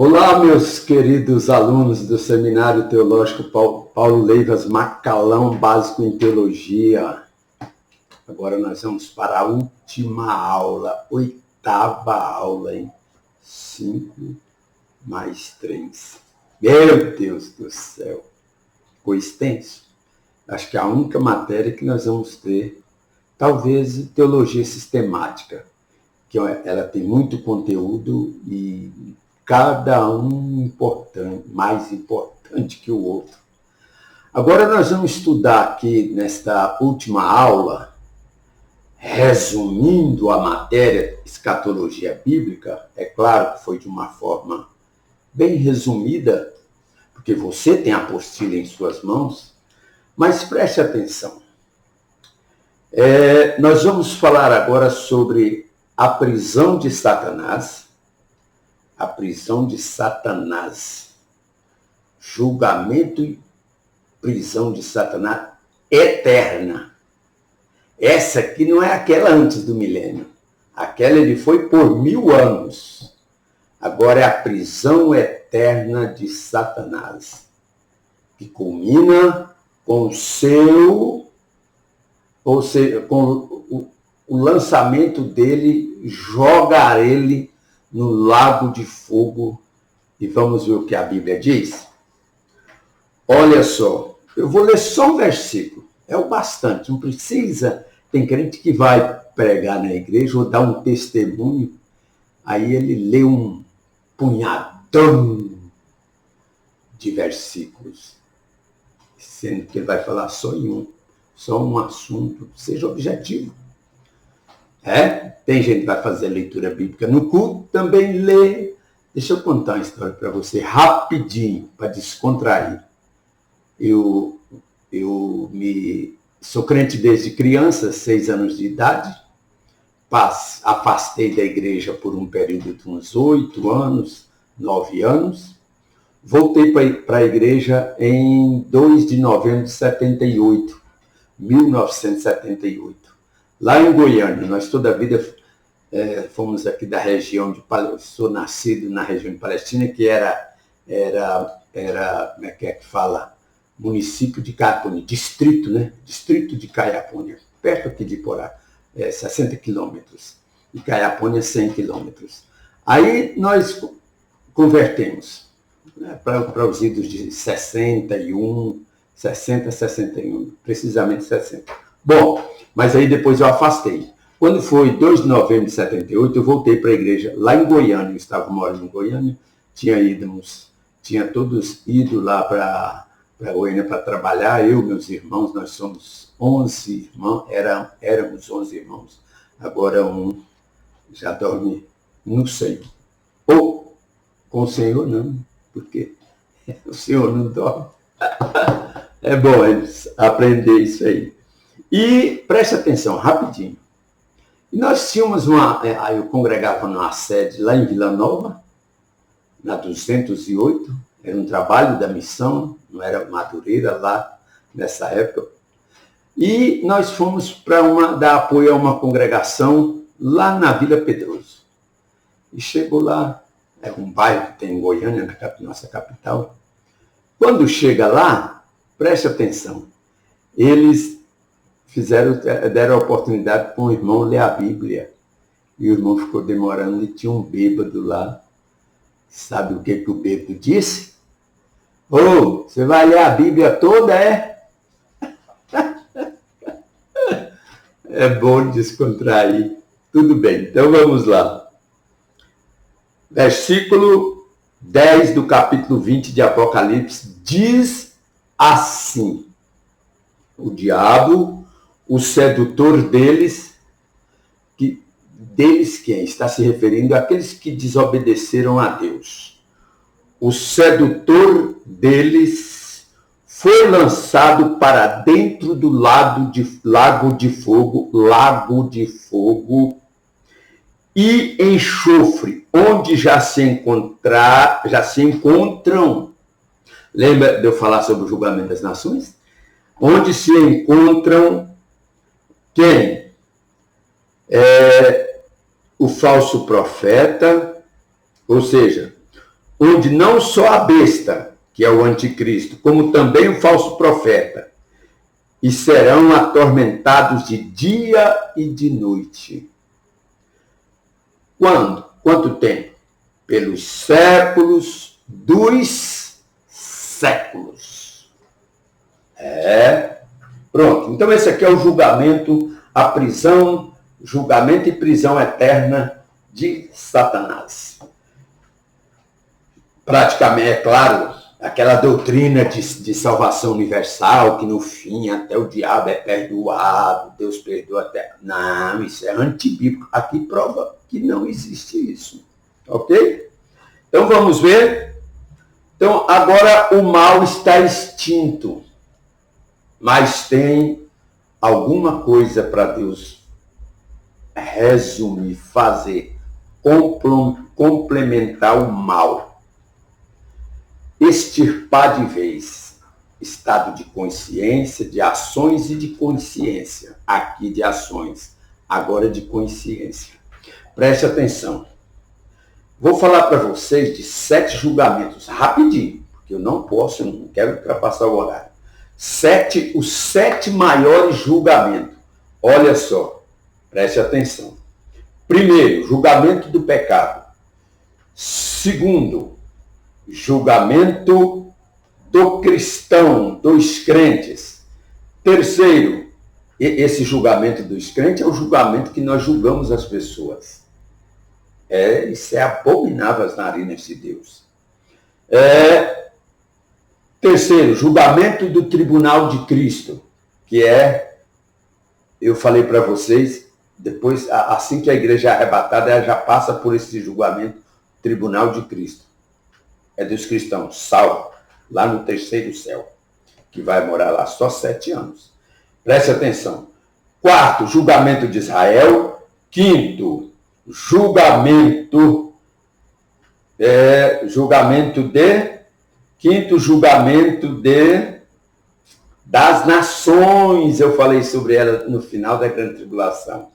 Olá, meus queridos alunos do Seminário Teológico Paulo Leivas Macalão, Básico em Teologia. Agora nós vamos para a última aula, oitava aula, hein? 5 mais 3. Meu Deus do céu! Ficou extenso. Acho que é a única matéria que nós vamos ter, talvez, teologia sistemática, que ela tem muito conteúdo e cada um mais importante que o outro. Agora nós vamos estudar aqui nesta última aula, resumindo a matéria escatologia bíblica. É claro que foi de uma forma bem resumida, porque você tem a apostila em suas mãos, mas preste atenção. Nós vamos falar agora sobre a prisão de Satanás, julgamento e prisão de Satanás eterna. Essa aqui não é aquela antes do milênio. Aquela ele foi por 1000 anos. Agora é a prisão eterna de Satanás, que culmina com o lançamento dele, jogar ele no lago de fogo. E vamos ver o que a Bíblia diz? Olha só, eu vou ler só um versículo. É o bastante, não precisa. Tem crente que vai pregar na igreja ou dar um testemunho, aí ele lê um punhadão de versículos, sendo que ele vai falar só um assunto. Seja objetivo. Tem gente que vai fazer leitura bíblica no culto, também lê. Deixa eu contar uma história para você, rapidinho, para descontrair. Eu sou crente desde criança, 6 anos de idade. Afastei da igreja por um período de uns 8 anos, 9 anos. Voltei para a igreja em 2 de novembro de 1978. Lá em Goiânia, nós toda a vida fomos aqui da região de Palestina. Sou nascido na região de Palestina, que era como é que fala? Município de Caiapônia, distrito, né? Distrito de Caiapônia, perto aqui de Porá, 60 quilômetros. E Caiapônia, 100 quilômetros. Aí nós convertemos, né, para os idos de 60, 61, precisamente 60. Bom, mas aí depois eu afastei. Quando foi 2 de novembro de 78, eu voltei para a igreja lá em Goiânia. Eu estava morando em Goiânia, tinha todos ido lá para Goiânia para trabalhar. Eu, meus irmãos, nós somos 11 irmãos, éramos 11 irmãos. Agora um já dorme no Senhor. Ou com o Senhor não, porque o Senhor não dorme. É bom aprender isso aí. E preste atenção, rapidinho. Nós tínhamos eu congregava numa sede lá em Vila Nova, na 208, era um trabalho da missão, não era Madureira lá nessa época. E nós fomos para dar apoio a uma congregação lá na Vila Pedroso. E chegou lá, é um bairro que tem em Goiânia, na nossa capital. Quando chega lá, preste atenção, eles deram a oportunidade para um irmão ler a Bíblia. E o irmão ficou demorando e tinha um bêbado lá. Sabe o que o bêbado disse? Você vai ler a Bíblia toda, é? É bom descontrair. Tudo bem, então vamos lá. Versículo 10 do capítulo 20 de Apocalipse diz assim: o diabo, o sedutor deles quem? Está se referindo àqueles que desobedeceram a Deus. O sedutor deles foi lançado para dentro do lago de fogo e enxofre, onde já se encontram. Lembra de eu falar sobre o julgamento das nações? Onde se encontram quem? O falso profeta, ou seja, onde não só a besta, que é o anticristo, como também o falso profeta, e serão atormentados de dia e de noite. Quando? Quanto tempo? Pelos séculos dos séculos. Pronto. Então esse aqui é o julgamento, a prisão, julgamento e prisão eterna de Satanás. Praticamente, é claro, aquela doutrina de salvação universal, que no fim até o diabo é perdoado, Deus perdoa até... Não, isso é antibíblico. Aqui prova que não existe isso. Ok? Então vamos ver. Então agora o mal está extinto, mas tem alguma coisa para Deus resumir, fazer, complementar o mal. Extirpar de vez, estado de consciência, de ações e de consciência. Aqui de ações, agora de consciência. Preste atenção. Vou falar para vocês de 7 julgamentos, rapidinho, porque eu não posso, eu não quero ultrapassar o horário. Os 7 maiores julgamentos. Olha só, preste atenção. Primeiro, julgamento do pecado. Segundo, julgamento do cristão, dos crentes. Terceiro, esse julgamento dos crentes é o julgamento que nós julgamos as pessoas. Isso é abominável às narinas de Deus. Terceiro, julgamento do tribunal de Cristo, que eu falei para vocês, depois, assim que a igreja é arrebatada, ela já passa por esse julgamento, tribunal de Cristo. É dos cristãos, salvo, lá no terceiro céu, que vai morar lá só 7 anos. Preste atenção. Quarto, julgamento de Israel. Quinto, julgamento das nações. Eu falei sobre ela no final da grande tribulação.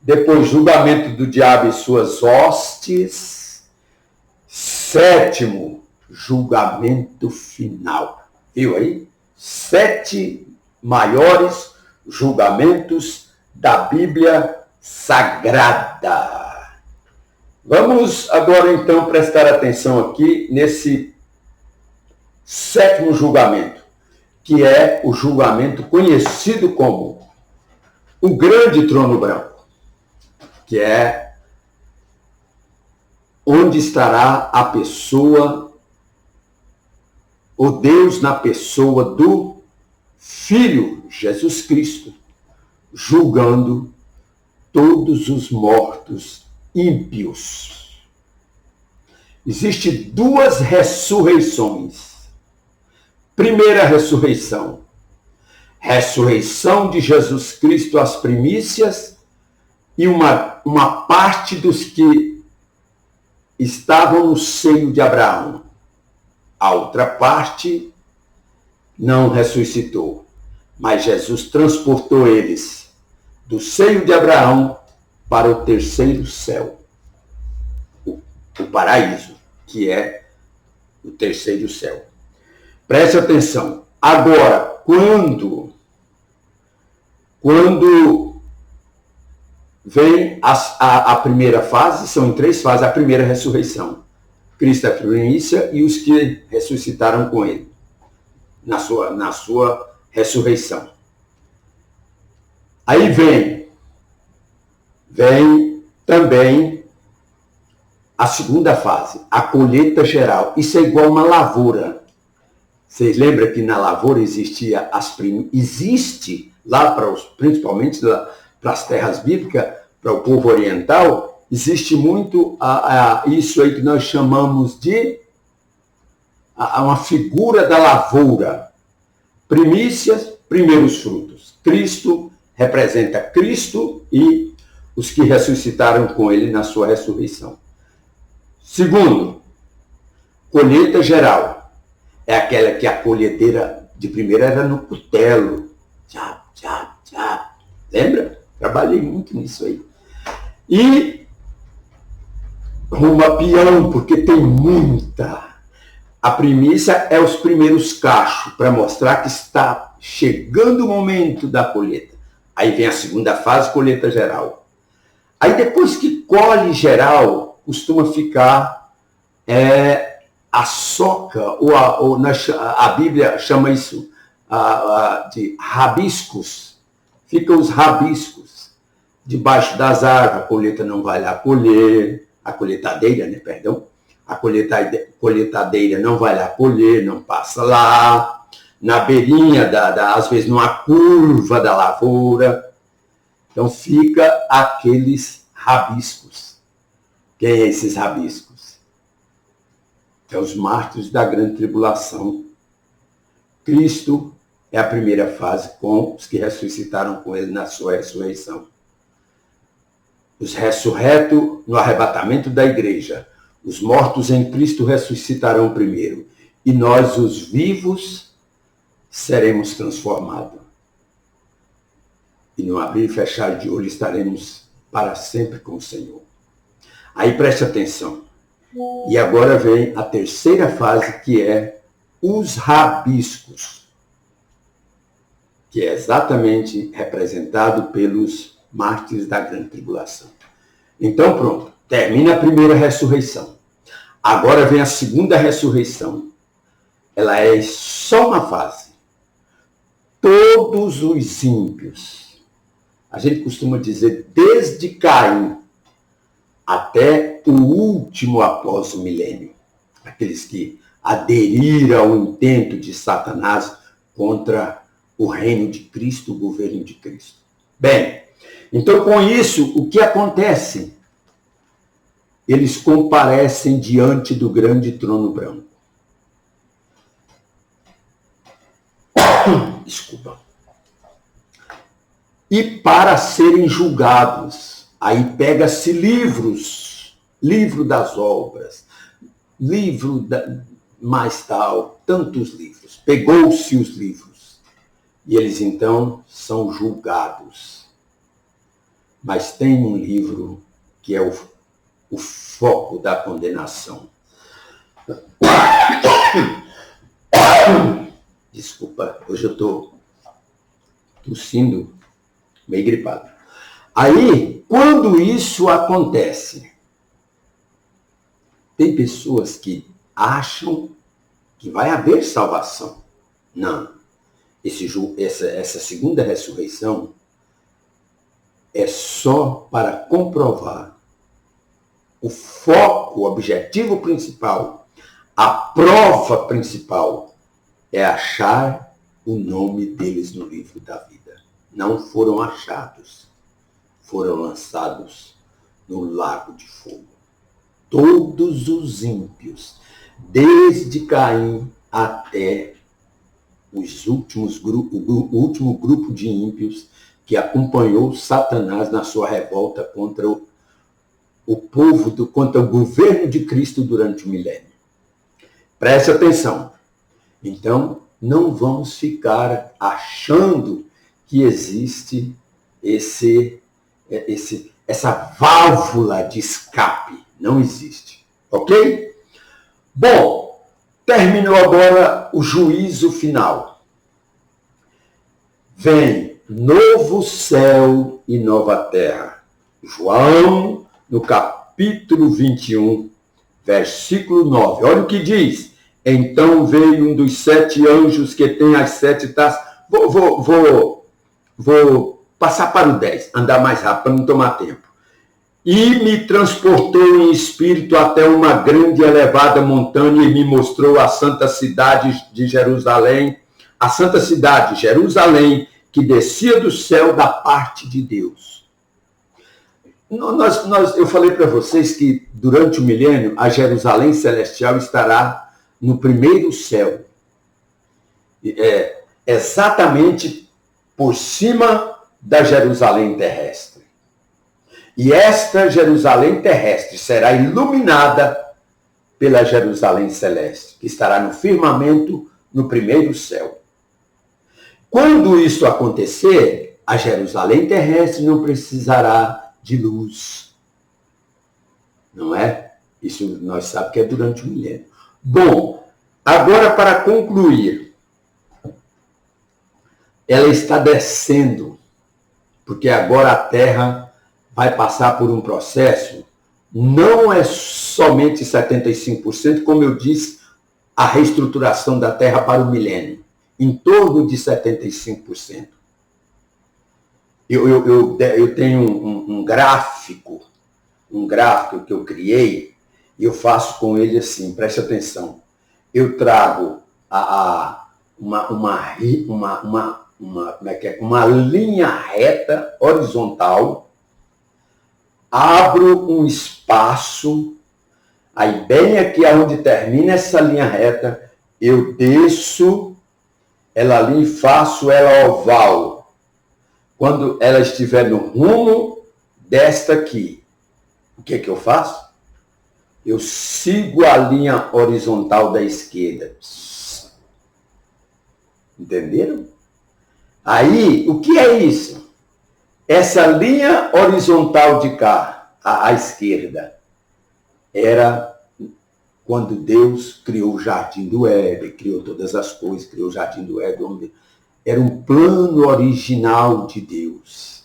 Depois, julgamento do diabo e suas hostes. Sétimo, julgamento final. Viu aí? 7 maiores julgamentos da Bíblia Sagrada. Vamos agora então prestar atenção aqui nesse 7º julgamento, que é o julgamento conhecido como o grande trono branco, que é onde estará a pessoa, o Deus na pessoa do Filho Jesus Cristo, julgando todos os mortos ímpios. Existem 2 ressurreições. Primeira ressurreição. Ressurreição de Jesus Cristo às primícias e uma parte dos que estavam no seio de Abraão. A outra parte não ressuscitou, mas Jesus transportou eles do seio de Abraão para o terceiro céu, o paraíso, que é o terceiro céu. Preste atenção. Agora, quando vem a primeira fase, são em 3 fases, a primeira ressurreição. Cristo é a primícia e os que ressuscitaram com ele, na sua ressurreição. Aí vem também a segunda fase, a colheita geral. Isso é igual uma lavoura. Vocês lembram que na lavoura existe lá principalmente para as terras bíblicas, para o povo oriental, existe muito isso aí que nós chamamos de uma figura da lavoura. Primícias, primeiros frutos. Cristo representa Cristo e os que ressuscitaram com ele na sua ressurreição. Segundo, colheita geral. É aquela que a colhedeira de primeira era no cutelo. Tchá. Lembra? Trabalhei muito nisso aí. E rumo a peão, porque tem muita A primícia é os primeiros cachos, para mostrar que está chegando o momento da colheita. Aí vem a segunda fase, colheita geral. Aí depois que colhe geral, costuma ficar a soca, a Bíblia chama isso de rabiscos. Ficam os rabiscos debaixo das árvores. A colheita não vai lá colher, a colheitadeira, né, perdão. A colheitadeira não vai lá colher, não passa lá. Na beirinha, às vezes numa curva da lavoura. Então fica aqueles rabiscos. Quem é esses rabiscos? É os mártires da grande tribulação. Cristo é a primeira fase com os que ressuscitaram com ele na sua ressurreição. Os ressurretos no arrebatamento da igreja. Os mortos em Cristo ressuscitarão primeiro. E nós, os vivos, seremos transformados. E no abrir e fechar de olho estaremos para sempre com o Senhor. Aí preste atenção. E agora vem a terceira fase, que é os rabiscos, que é exatamente representado pelos mártires da grande tribulação. Então pronto, termina a primeira ressurreição. Agora vem a segunda ressurreição. Ela é só uma fase. Todos os ímpios, a gente costuma dizer desde Caim até o último após o milênio, aqueles que aderiram ao intento de Satanás contra o reino de Cristo, o governo de Cristo. Bem, então com isso, o que acontece? Eles comparecem diante do grande trono branco. Desculpa. E para serem julgados, aí pega-se livros, livro das obras, livro mais tal, tantos livros. Pegou-se os livros. E eles então são julgados. Mas tem um livro que é o foco da condenação. Desculpa, hoje eu estou tossindo, meio gripado. Aí, quando isso acontece, tem pessoas que acham que vai haver salvação. Não. Essa segunda ressurreição é só para comprovar o foco, o objetivo principal, a prova principal é achar o nome deles no livro da vida. Não foram achados, foram lançados no lago de fogo. Todos os ímpios, desde Caim até o último grupo de ímpios que acompanhou Satanás na sua revolta contra o povo, contra o governo de Cristo durante o milênio. Preste atenção. Então, não vamos ficar achando que existe essa válvula de escape. Não existe. Ok? Bom, terminou agora o juízo final. Vem novo céu e nova terra. João, no capítulo 21, versículo 9. Olha o que diz. Então veio um dos 7 anjos que tem as 7 taças. Vou passar para o 10, andar mais rápido para não tomar tempo. E me transportou em espírito até uma grande e elevada montanha e me mostrou a santa cidade de Jerusalém, a santa cidade, Jerusalém, que descia do céu da parte de Deus. Eu falei para vocês que durante o milênio a Jerusalém celestial estará no primeiro céu. Exatamente por cima da Jerusalém terrestre. E esta Jerusalém terrestre será iluminada pela Jerusalém celeste, que estará no firmamento no primeiro céu. Quando isso acontecer, a Jerusalém terrestre não precisará de luz. Não é? Isso nós sabemos que é durante o milênio. Bom, Agora, para concluir, ela está descendo, porque agora a Terra vai passar por um processo, não é somente 75%, como eu disse, a reestruturação da Terra para o milênio, em torno de 75%. Eu tenho um gráfico que eu criei, e eu faço com ele assim, preste atenção. Eu trago uma linha reta, horizontal, abro um espaço, aí bem aqui onde termina essa linha reta, eu desço ela ali e faço ela oval. Quando ela estiver no rumo desta aqui, o que eu faço? Eu sigo a linha horizontal da esquerda. Entenderam? Aí, o que é isso? Essa linha horizontal de cá, à esquerda, era quando Deus criou o Jardim do Éden, criou todas as coisas, criou o Jardim do Éden. Era um plano original de Deus.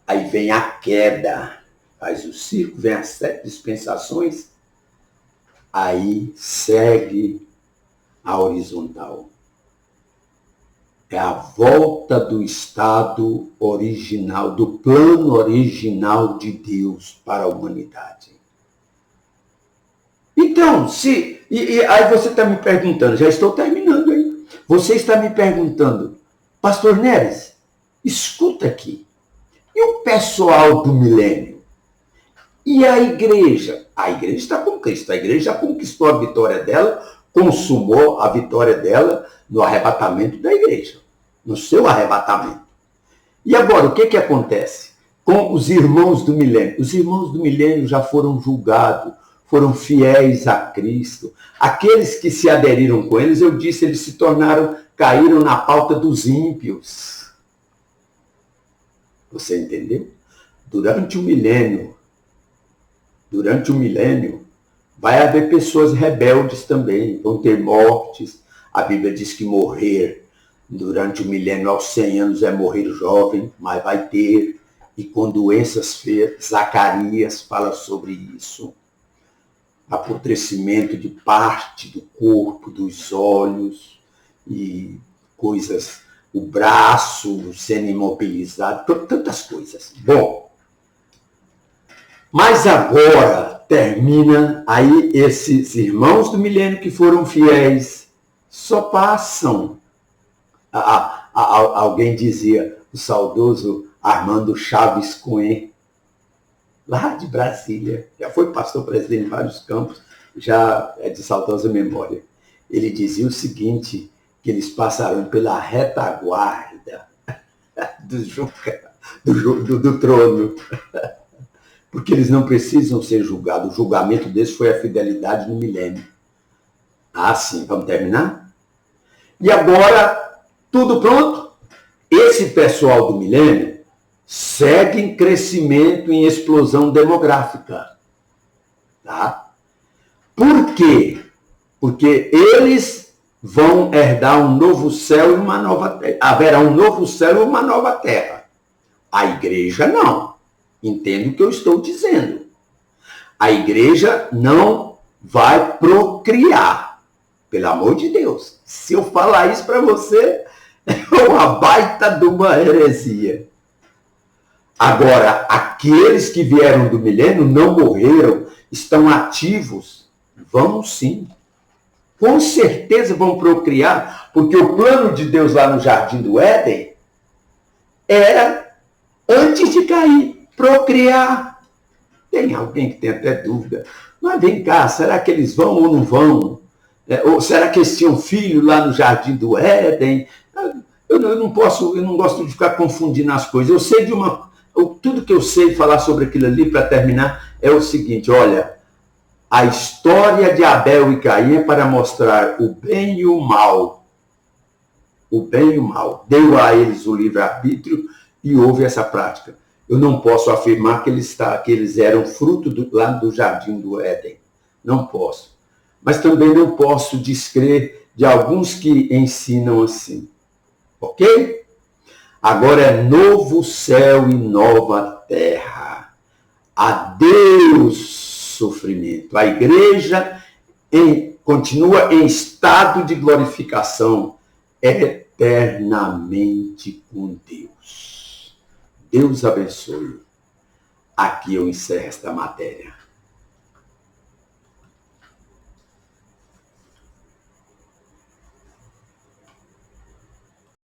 Aí vem a queda, faz o círculo, vem as 7 dispensações, aí segue a horizontal. É a volta do estado original, do plano original de Deus para a humanidade. Então, aí você está me perguntando, já estou terminando aí, você está me perguntando, Pastor Neres, escuta aqui, e o pessoal do milênio? E a igreja? A igreja está com Cristo, a igreja já conquistou a vitória dela, consumou a vitória dela no arrebatamento da igreja, no seu arrebatamento. E agora, o que acontece com os irmãos do milênio? Os irmãos do milênio já foram julgados, foram fiéis a Cristo. Aqueles que se aderiram com eles, eu disse, eles se caíram na pauta dos ímpios. Você entendeu? Durante o milênio, vai haver pessoas rebeldes também, vão ter mortes. A Bíblia diz que morrer durante o milênio aos 100 anos é morrer jovem, mas vai ter, e com doenças feias. Zacarias fala sobre isso. Apodrecimento de parte do corpo, dos olhos, e coisas, o braço sendo imobilizado, tantas coisas. Bom, mas agora termina aí esses irmãos do milênio que foram fiéis, só passam. Alguém dizia, o saudoso Armando Chaves Cunha, lá de Brasília, já foi pastor presidente em vários campos, já é de saudosa memória. Ele dizia o seguinte, que eles passaram pela retaguarda do trono, porque eles não precisam ser julgados. O julgamento deles foi a fidelidade no milênio. Ah, sim, vamos terminar? E agora, tudo pronto? Esse pessoal do milênio segue em crescimento, em explosão demográfica. Tá? Por quê? Porque eles vão herdar um novo céu e uma nova terra. Haverá um novo céu e uma nova terra. A igreja não. Entende o que eu estou dizendo. A igreja não vai procriar. Pelo amor de Deus. Se eu falar isso para você, é uma baita de uma heresia. Agora, aqueles que vieram do milênio não morreram, estão ativos, vão sim. Com certeza vão procriar, porque o plano de Deus lá no Jardim do Éden era, antes de cair, procriar. Tem alguém que tem até dúvida. Mas vem cá, será que eles vão ou não vão? Ou será que eles tinham filho lá no Jardim do Éden? Eu não gosto de ficar confundindo as coisas. Eu sei tudo que eu sei falar sobre aquilo ali, para terminar, é o seguinte, olha, a história de Abel e Caim é para mostrar o bem e o mal. O bem e o mal. Deu a eles o livre-arbítrio e houve essa prática. Eu não posso afirmar que eles eram fruto lá do Jardim do Éden. Não posso. mas também não posso descrer de alguns que ensinam assim. Ok? Agora é novo céu e nova terra. Adeus sofrimento. A igreja continua em estado de glorificação eternamente com Deus. Deus abençoe. Aqui eu encerro esta matéria.